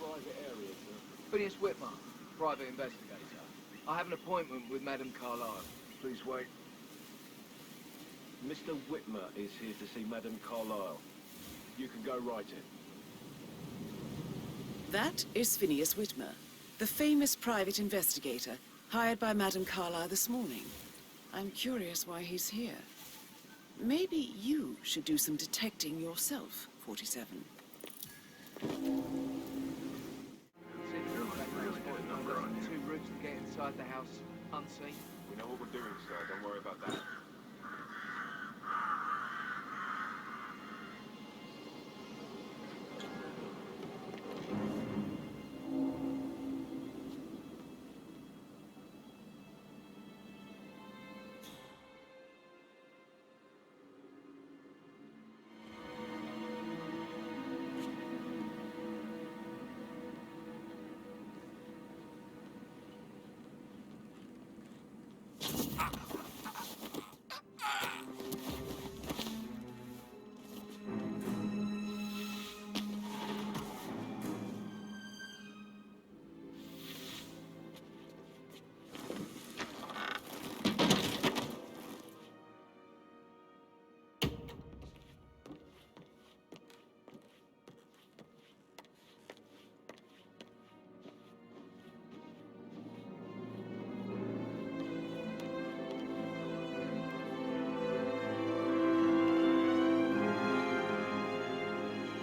private area, sir. Phineas Whitmer, private investigator. I have an appointment with Madame Carlisle. Please wait. Mr. Whitmer is here to see Madame Carlisle. You can go right in. That is Phineas Whitmer, the famous private investigator hired by Madame Carlisle this morning. I'm curious why he's here. Maybe you should do some detecting yourself, 47. Two routes to get inside the house unseen. We know what we're doing, sir. Don't worry about that.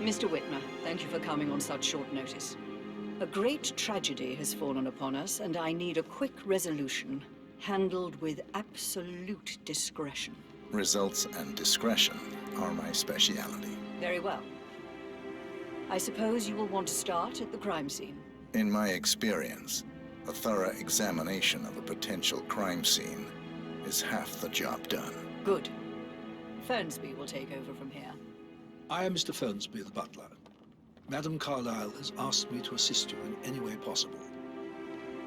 Mr. Whitmer, thank you for coming on such short notice. A great tragedy has fallen upon us, and I need a quick resolution, handled with absolute discretion. Results and discretion are my speciality. Very well. I suppose you will want to start at the crime scene. In my experience, a thorough examination of a potential crime scene is half the job done. Good. Fernsby will take over from here. I am Mr. Fernsby, the butler. Madame Carlisle has asked me to assist you in any way possible.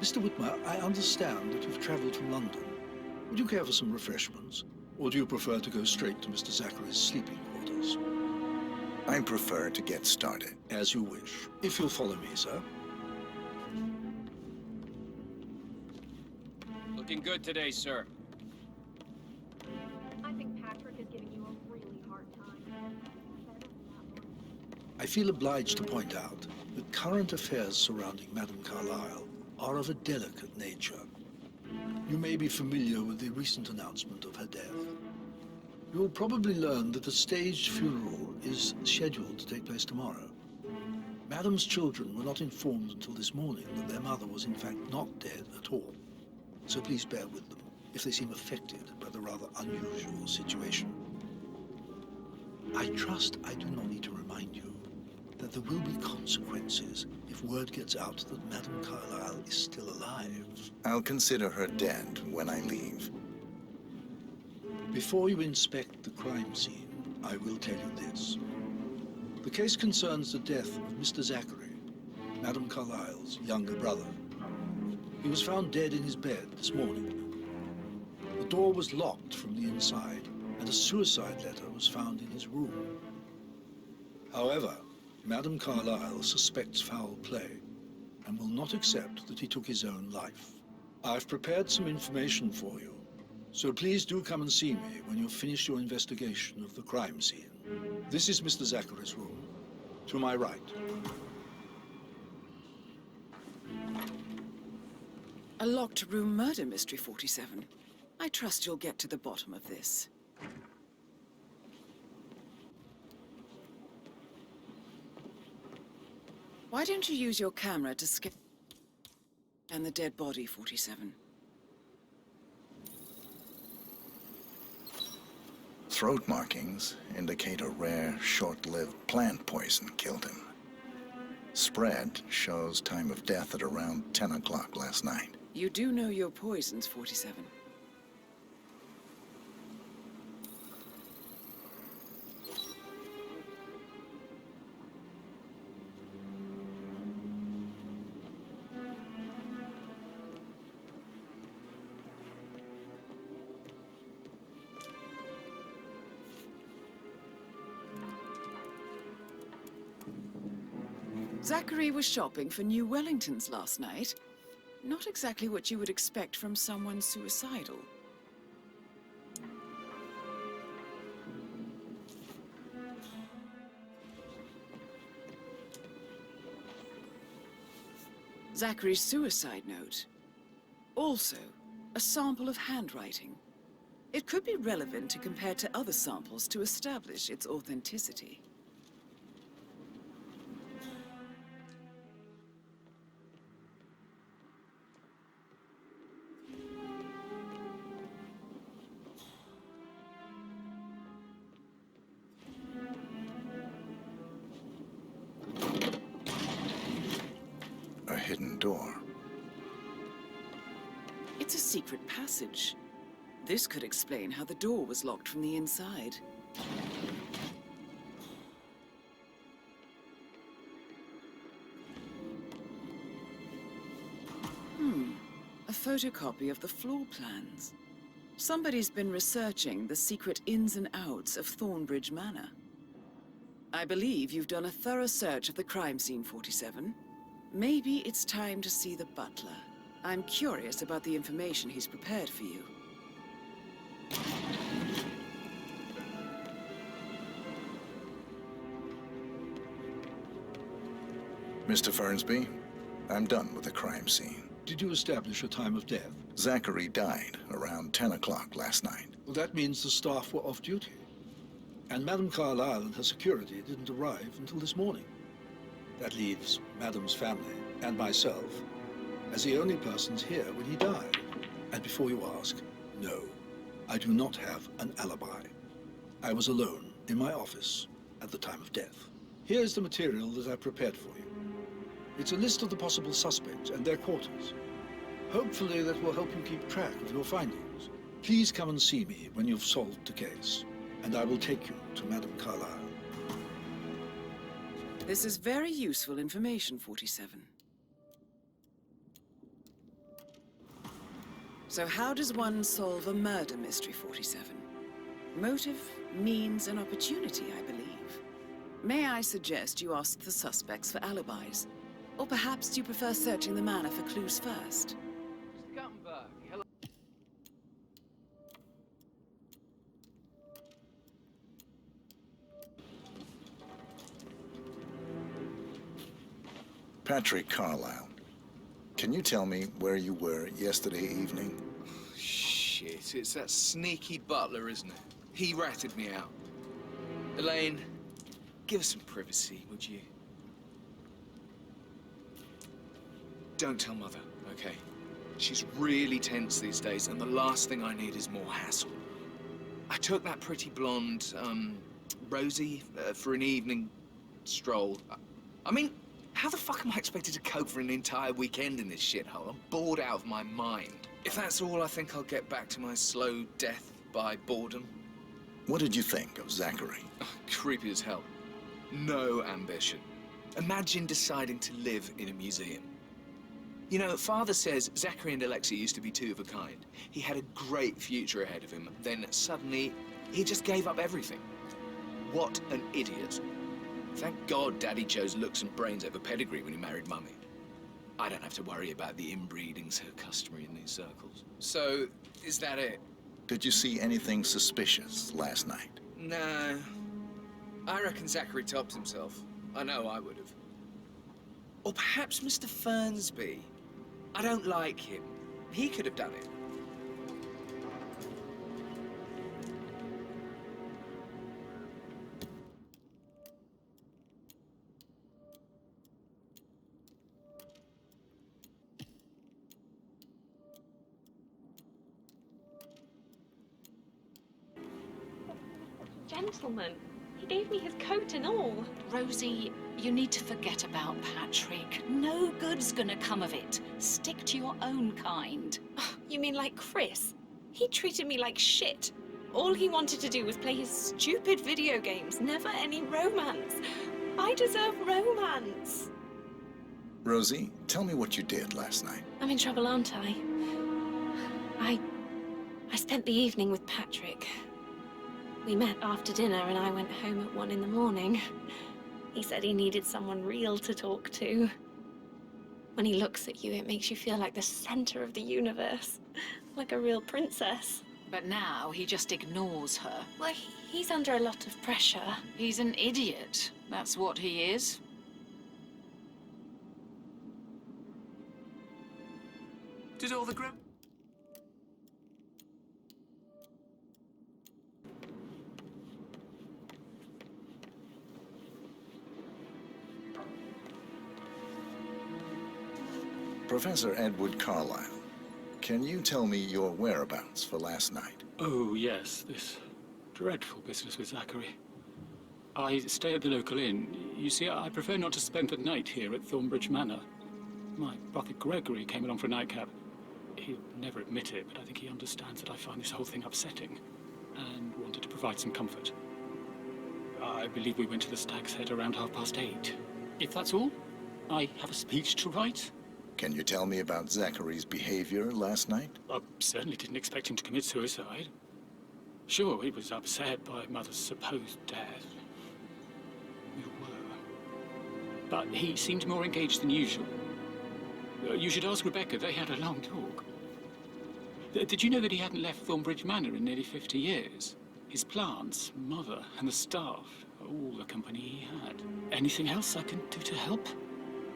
Mr. Whitmer, I understand that you've traveled from London. Would you care for some refreshments? Or do you prefer to go straight to Mr. Zachary's sleeping quarters? I prefer to get started. As you wish. If you'll follow me, sir. Looking good today, sir. I think Patrick is giving you a really hard time. I feel obliged to point out that current affairs surrounding Madame Carlisle are of a delicate nature. You may be familiar with the recent announcement of her death. You will probably learn that a staged funeral is scheduled to take place tomorrow. Madame's children were not informed until this morning that their mother was in fact not dead at all. So please bear with them if they seem affected by the rather unusual situation. I trust I do not need to remind you that there will be consequences if word gets out that Madame Carlisle is still alive. I'll consider her dead when I leave. Before you inspect the crime scene, I will tell you this. The case concerns the death of Mr. Zachary, Madame Carlisle's younger brother. He was found dead in his bed this morning. The door was locked from the inside, and a suicide letter was found in his room. However, Madame Carlisle suspects foul play and will not accept that he took his own life. I've prepared some information for you, so please do come and see me when you've finished your investigation of the crime scene. This is Mr. Zachary's room, to my right. A locked room murder mystery, 47. I trust you'll get to the bottom of this. Why don't you use your camera to scan the dead body, 47? Throat markings indicate a rare, short-lived plant poison killed him. Spread shows time of death at around 10 o'clock last night. You do know your poisons, 47. Zachary was shopping for new Wellingtons last night. Not exactly what you would expect from someone suicidal. Zachary's suicide note. Also, a sample of handwriting. It could be relevant to compare to other samples to establish its authenticity. A hidden door. It's a secret passage. This could explain how the door was locked from the inside. A photocopy of the floor plans. Somebody's been researching the secret ins and outs of Thornbridge Manor. I believe you've done a thorough search of the crime scene, 47. Maybe it's time to see the butler. I'm curious about the information he's prepared for you. Mr. Fernsby, I'm done with the crime scene. Did you establish a time of death? Zachary died around 10 o'clock last night. Well, that means the staff were off duty. And Madame Carlisle and her security didn't arrive until this morning. That leaves Madame's family and myself as the only persons here when he died. And before you ask, no, I do not have an alibi. I was alone in my office at the time of death. Here's the material that I prepared for you. It's a list of the possible suspects and their quarters. Hopefully that will help you keep track of your findings. Please come and see me when you've solved the case, and I will take you to Madame Carlisle. This is very useful information, 47. So how does one solve a murder mystery, 47? Motive, means, and opportunity, I believe. May I suggest you ask the suspects for alibis? Or perhaps do you prefer searching the manor for clues first? Mr. Guttenberg, hello. Patrick Carlisle, can you tell me where you were yesterday evening? Shit, it's that sneaky Butler, isn't it? He ratted me out. Elaine, give us some privacy, would you? Don't tell Mother, okay? She's really tense these days, and the last thing I need is more hassle. I took that pretty blonde, Rosie, for an evening stroll. I mean, how the fuck am I expected to cope for an entire weekend in this shithole? I'm bored out of my mind. If that's all, I think I'll get back to my slow death by boredom. What did you think of Zachary? Creepy as hell. No ambition. Imagine deciding to live in a museum. You know, Father says Zachary and Alexia used to be two of a kind. He had a great future ahead of him. Then suddenly, he just gave up everything. What an idiot. Thank God Daddy chose looks and brains over pedigree when he married Mummy. I don't have to worry about the inbreeding so customary in these circles. So, is that it? Did you see anything suspicious last night? No. I reckon Zachary topped himself. I know I would have. Or perhaps Mr. Fernsby. I don't like him. He could have done it. Gentleman. He gave me his coat and all. Rosie, you need to forget about Patrick. No good's gonna come of it. Stick to your own kind. You mean like Chris? He treated me like shit. All he wanted to do was play his stupid video games, never any romance. I deserve romance. Rosie, tell me what you did last night. I'm in trouble, aren't I? I spent the evening with Patrick. We met after dinner and I went home at 1 in the morning. He said he needed someone real to talk to. When he looks at you, it makes you feel like the center of the universe. Like a real princess. But now he just ignores her. Well, he's under a lot of pressure. He's an idiot. That's what he is. Did all the grub... Professor Edward Carlisle, can you tell me your whereabouts for last night? Oh, yes, this dreadful business with Zachary. I stay at the local inn. You see, I prefer not to spend the night here at Thornbridge Manor. My brother Gregory came along for a nightcap. He'd never admit it, but I think he understands that I find this whole thing upsetting and wanted to provide some comfort. I believe we went to the Stag's Head around 8:30. If that's all, I have a speech to write. Can you tell me about Zachary's behavior last night? I certainly didn't expect him to commit suicide. Sure, he was upset by Mother's supposed death. We were. But he seemed more engaged than usual. You should ask Rebecca. They had a long talk. Did you know that he hadn't left Thornbridge Manor in nearly 50 years? His plants, Mother, and the staff, all the company he had. Anything else I can do to help?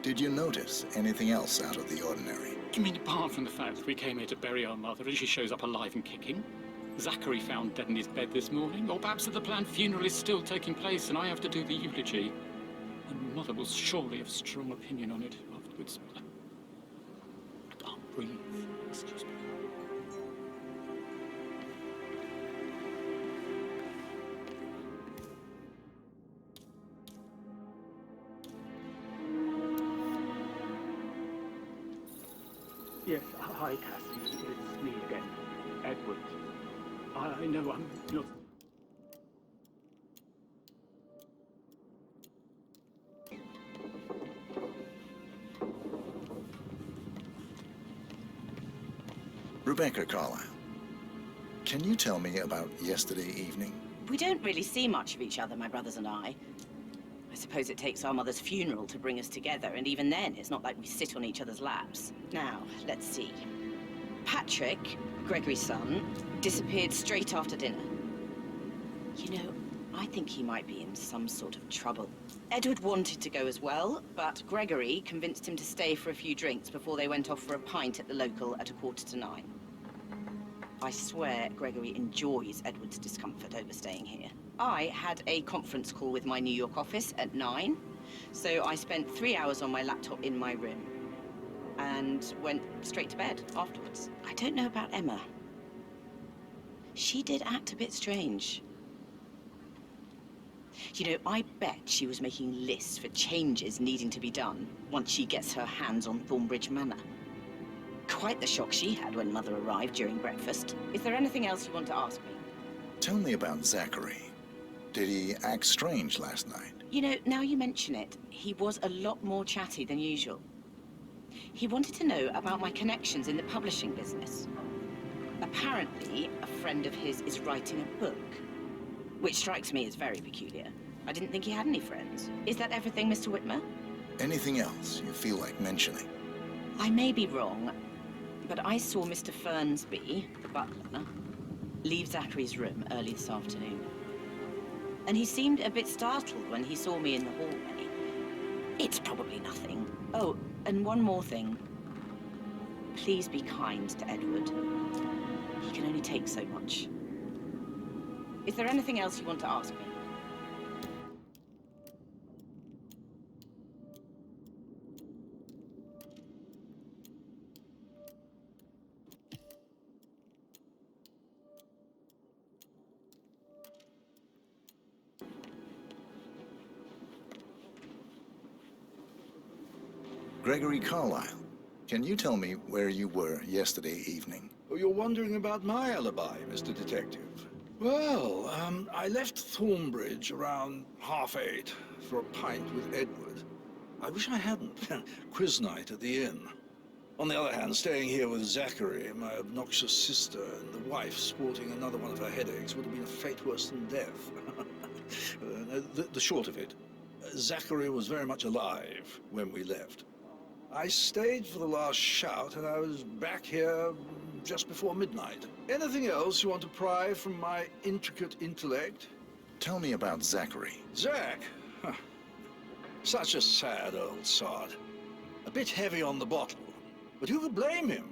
Did you notice anything else out of the ordinary? You mean apart from the fact that we came here to bury our mother and she shows up alive and kicking? Zachary found dead in his bed this morning? Or perhaps that the planned funeral is still taking place and I have to do the eulogy? And Mother will surely have a strong opinion on it afterwards. I can't breathe. Excuse me. Yes, hi, Cassie. It's me again. Edward. I know I'm not... Rebecca Carlisle, can you tell me about yesterday evening? We don't really see much of each other, my brothers and I. I suppose it takes our mother's funeral to bring us together, and even then, it's not like we sit on each other's laps. Now, let's see. Patrick, Gregory's son, disappeared straight after dinner. You know, I think he might be in some sort of trouble. Edward wanted to go as well, but Gregory convinced him to stay for a few drinks before they went off for a pint at the local at 9:15. I swear Gregory enjoys Edward's discomfort over staying here. I had a conference call with my New York office at 9, so I spent 3 hours on my laptop in my room and went straight to bed afterwards. I don't know about Emma. She did act a bit strange. You know, I bet she was making lists for changes needing to be done once she gets her hands on Thornbridge Manor. Quite the shock she had when Mother arrived during breakfast. Is there anything else you want to ask me? Tell me about Zachary. Did he act strange last night? You know, now you mention it, he was a lot more chatty than usual. He wanted to know about my connections in the publishing business. Apparently, a friend of his is writing a book, which strikes me as very peculiar. I didn't think he had any friends. Is that everything, Mr. Whitmer? Anything else you feel like mentioning? I may be wrong, but I saw Mr. Fernsby, the butler, leave Zachary's room early this afternoon. And he seemed a bit startled when he saw me in the hallway. It's probably nothing. Oh, and one more thing. Please be kind to Edward. He can only take so much. Is there anything else you want to ask me? Gregory Carlisle, can you tell me where you were yesterday evening? Oh, you're wondering about my alibi, Mr. Detective. Well, I left Thornbridge around 8:30 for a pint with Edward. I wish I hadn't. Quiz night at the inn. On the other hand, staying here with Zachary, my obnoxious sister, and the wife sporting another one of her headaches would have been a fate worse than death. The short of it, Zachary was very much alive when we left. I stayed for the last shout, and I was back here just before midnight. Anything else you want to pry from my intricate intellect? Tell me about Zachary. Zach? Huh. Such a sad old sod. A bit heavy on the bottle, but who could blame him?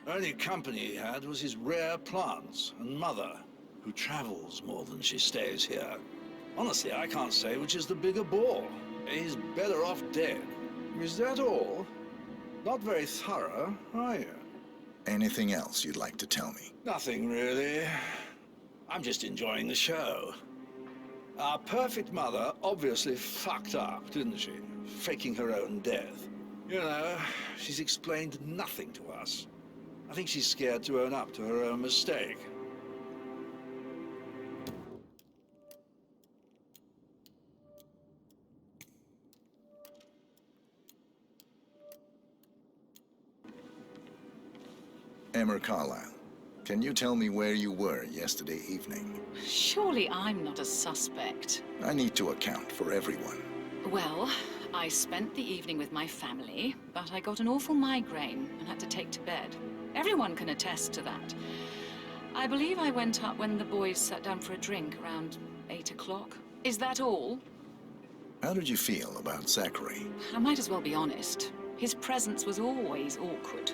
Only company he had was his rare plants and mother, who travels more than she stays here. Honestly, I can't say which is the bigger bore. He's better off dead. Is that all? Not very thorough, are you? Anything else you'd like to tell me? Nothing, really. I'm just enjoying the show. Our perfect mother obviously fucked up, didn't she? Faking her own death. You know, she's explained nothing to us. I think she's scared to own up to her own mistake. Emma Carlisle, can you tell me where you were yesterday evening? Surely I'm not a suspect. I need to account for everyone. Well, I spent the evening with my family, but I got an awful migraine and had to take to bed. Everyone can attest to that. I believe I went up when the boys sat down for a drink around 8 o'clock. Is that all? How did you feel about Zachary? I might as well be honest. His presence was always awkward.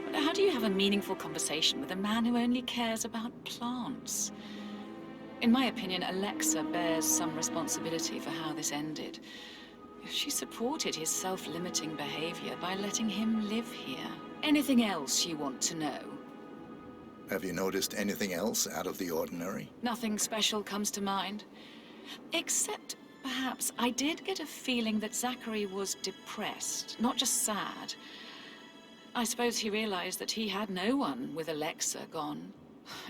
But how do you have a meaningful conversation with a man who only cares about plants? In my opinion, Alexa bears some responsibility for how this ended. She supported his self-limiting behavior by letting him live here. Anything else you want to know? Have you noticed anything else out of the ordinary? Nothing special comes to mind. Except, perhaps, I did get a feeling that Zachary was depressed, not just sad. I suppose he realized that he had no one with Alexa gone.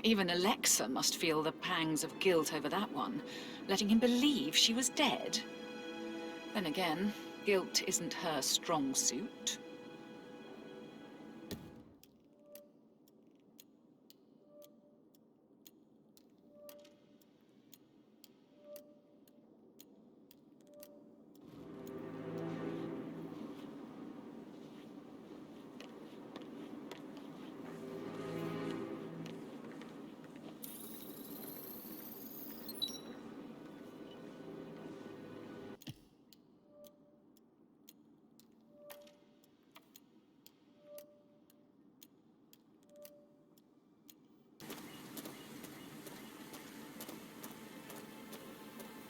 Even Alexa must feel the pangs of guilt over that one, letting him believe she was dead. Then again, guilt isn't her strong suit.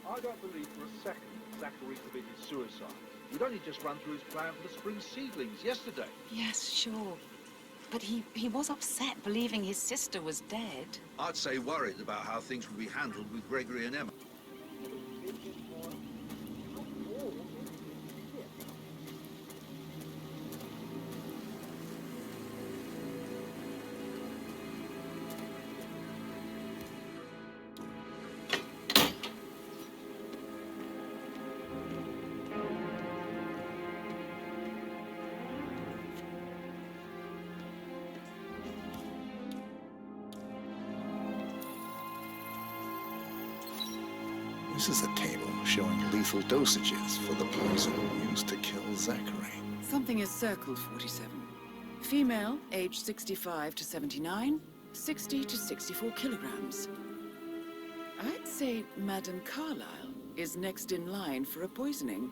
I don't believe for a second that Zachary committed suicide. We'd only just run through his plan for the spring seedlings yesterday. Yes, sure. But he was upset believing his sister was dead. I'd say worried about how things would be handled with Gregory and Emma. This is a table showing lethal dosages for the poison used to kill Zachary. Something is circled, 47. Female, age 65 to 79, 60 to 64 kilograms. I'd say Madame Carlisle is next in line for a poisoning.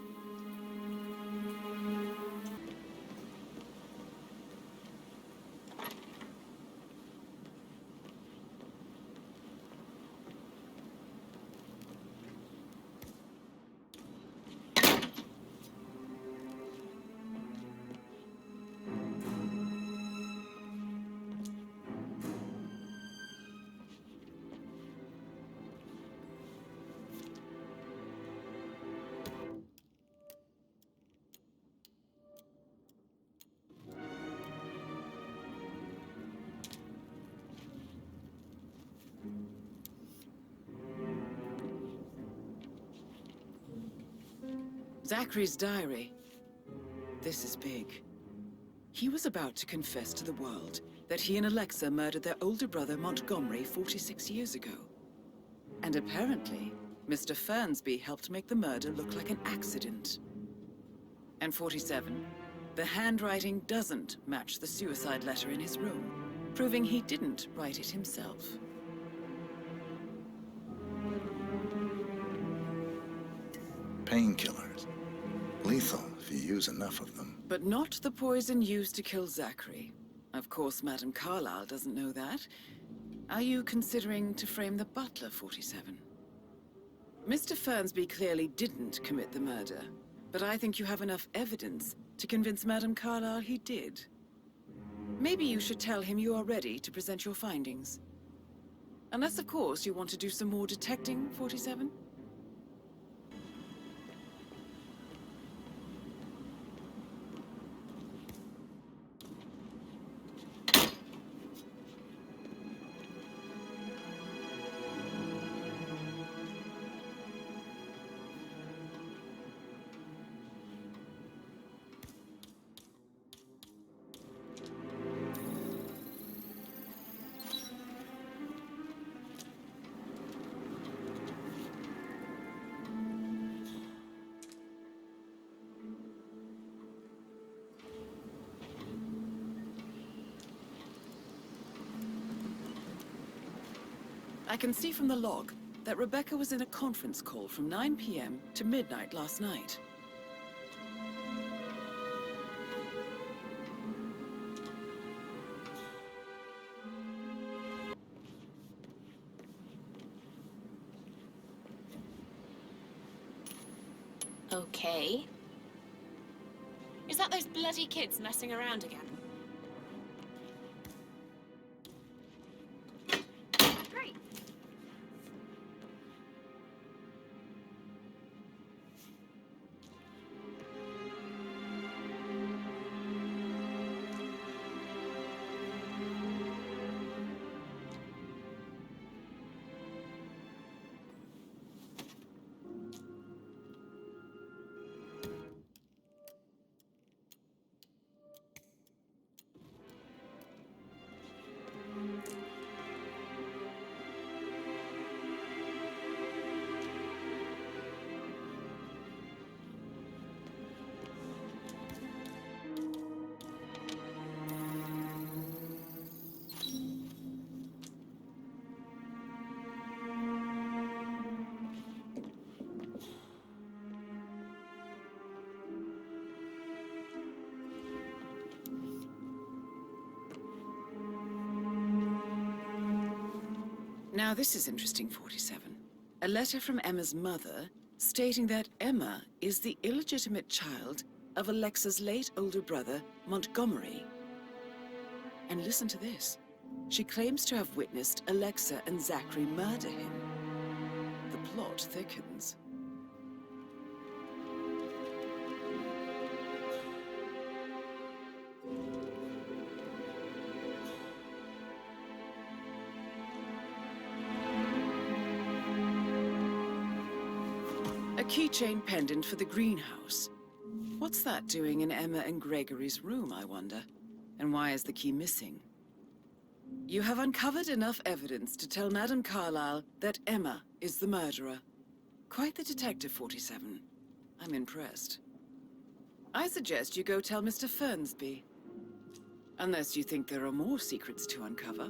Zachary's diary. This is big. He was about to confess to the world that he and Alexa murdered their older brother Montgomery 46 years ago. And apparently, Mr. Fernsby helped make the murder look like an accident. And 47, the handwriting doesn't match the suicide letter in his room, proving he didn't write it himself. Painkillers. Lethal if you use enough of them. But not the poison used to kill Zachary. Of course, Madame Carlisle doesn't know that. Are you considering to frame the butler, 47? Mr. Fernsby clearly didn't commit the murder, but I think you have enough evidence to convince Madame Carlisle he did. Maybe you should tell him you are ready to present your findings. Unless, of course, you want to do some more detecting, 47? I can see from the log that Rebecca was in a conference call from 9 p.m. to midnight last night. Okay. Is that those bloody kids messing around again? Great. Now this is interesting, 47. A letter from Emma's mother stating that Emma is the illegitimate child of Alexa's late older brother, Montgomery. And listen to this. She claims to have witnessed Alexa and Zachary murder him. The plot thickens. A keychain pendant for the greenhouse. What's that doing in Emma and Gregory's room, I wonder? And why is the key missing? You have uncovered enough evidence to tell Madame Carlisle that Emma is the murderer. Quite the detective, 47. I'm impressed. I suggest you go tell Mr. Fernsby. Unless you think there are more secrets to uncover.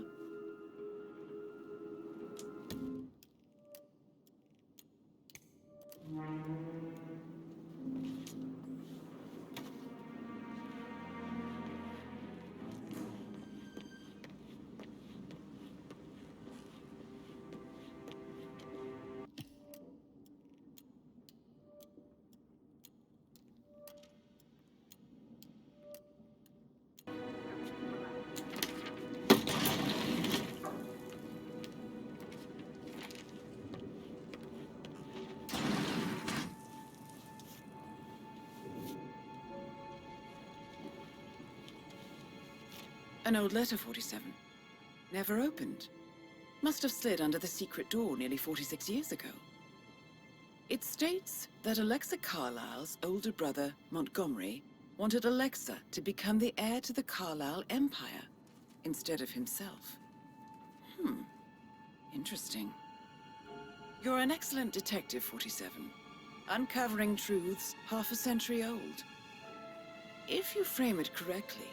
An old letter, 47. Never opened. Must have slid under the secret door nearly 46 years ago. It states that Alexa Carlisle's older brother, Montgomery, wanted Alexa to become the heir to the Carlisle Empire instead of himself. Interesting. You're an excellent detective, 47. Uncovering truths half a century old. If you frame it correctly,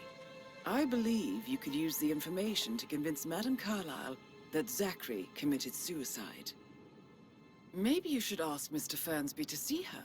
I believe you could use the information to convince Madame Carlisle that Zachary committed suicide. Maybe you should ask Mr. Fernsby to see her.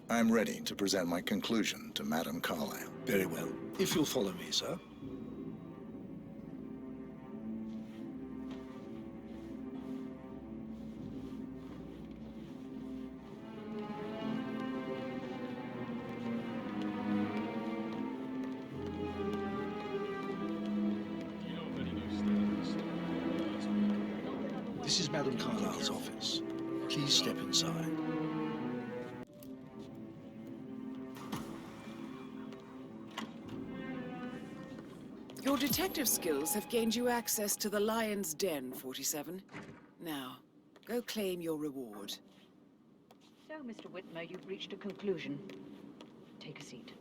I'm ready to present my conclusion to Madame Carlisle. Very well. If you'll follow me, sir. This is Madame Carlisle's office. Please step inside. Your detective skills have gained you access to the Lion's Den, 47. Now, go claim your reward. So, Mr. Whitmer, you've reached a conclusion. Take a seat.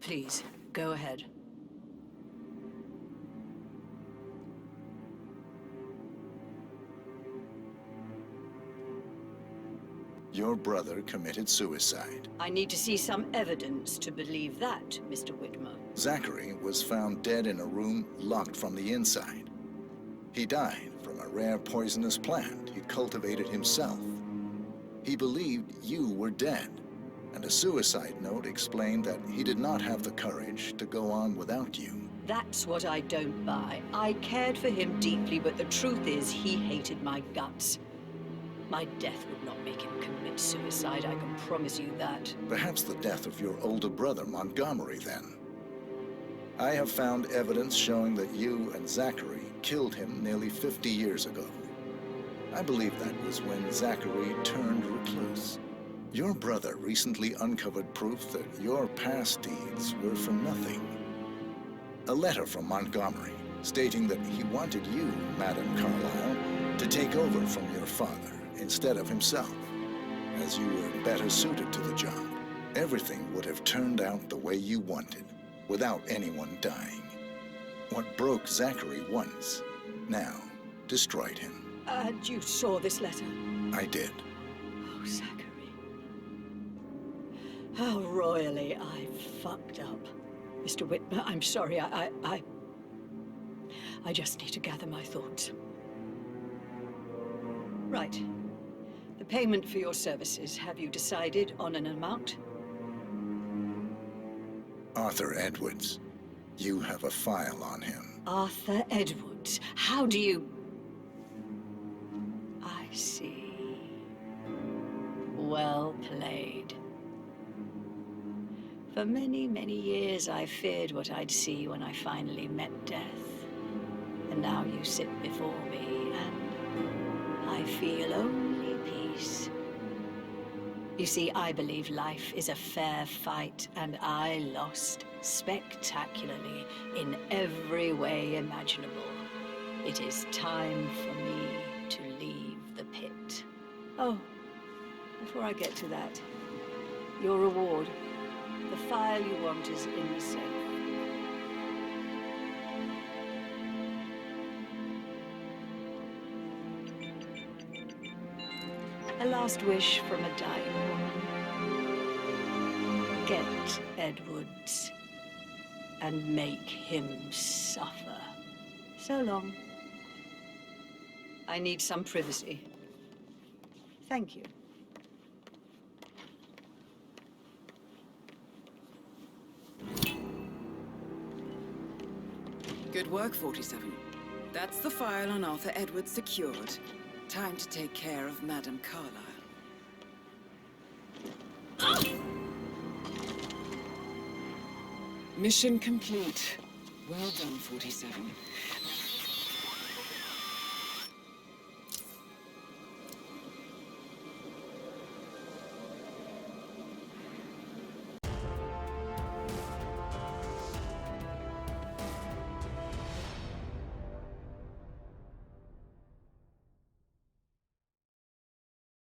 Please, go ahead. Your brother committed suicide. I need to see some evidence to believe that, Mr. Whitmer. Zachary was found dead in a room locked from the inside. He died from a rare poisonous plant he'd cultivated himself. He believed you were dead, and a suicide note explained that he did not have the courage to go on without you. That's what I don't buy. I cared for him deeply, but the truth is he hated my guts. My death would not make him commit suicide, I can promise you that. Perhaps the death of your older brother, Montgomery, then. I have found evidence showing that you and Zachary killed him nearly 50 years ago. I believe that was when Zachary turned recluse. Your brother recently uncovered proof that your past deeds were for nothing. A letter from Montgomery stating that he wanted you, Madame Carlisle, to take over from your father instead of himself, as you were better suited to the job. Everything would have turned out the way you wanted, without anyone dying. What broke Zachary once, now destroyed him. And you saw this letter? I did. Oh, Zachary. How royally I fucked up. Mr. Whitmer, I'm sorry, I just need to gather my thoughts. Right. The payment for your services, have you decided on an amount? Arthur Edwards. You have a file on him. Arthur Edwards. How do you... I see. Well played. For many, many years, I feared what I'd see when I finally met death. And now you sit before me, and I feel only peace. You see, I believe life is a fair fight, and I lost spectacularly in every way imaginable. It is time for me to leave the pit. Oh, before I get to that, your reward. The file you want is in the safe. A last wish from a dying woman. Get Edwards and make him suffer. So long. I need some privacy. Thank you. Good work, 47. That's the file on Arthur Edwards secured. Time to take care of Madame Carlisle. Mission complete. Well done, 47.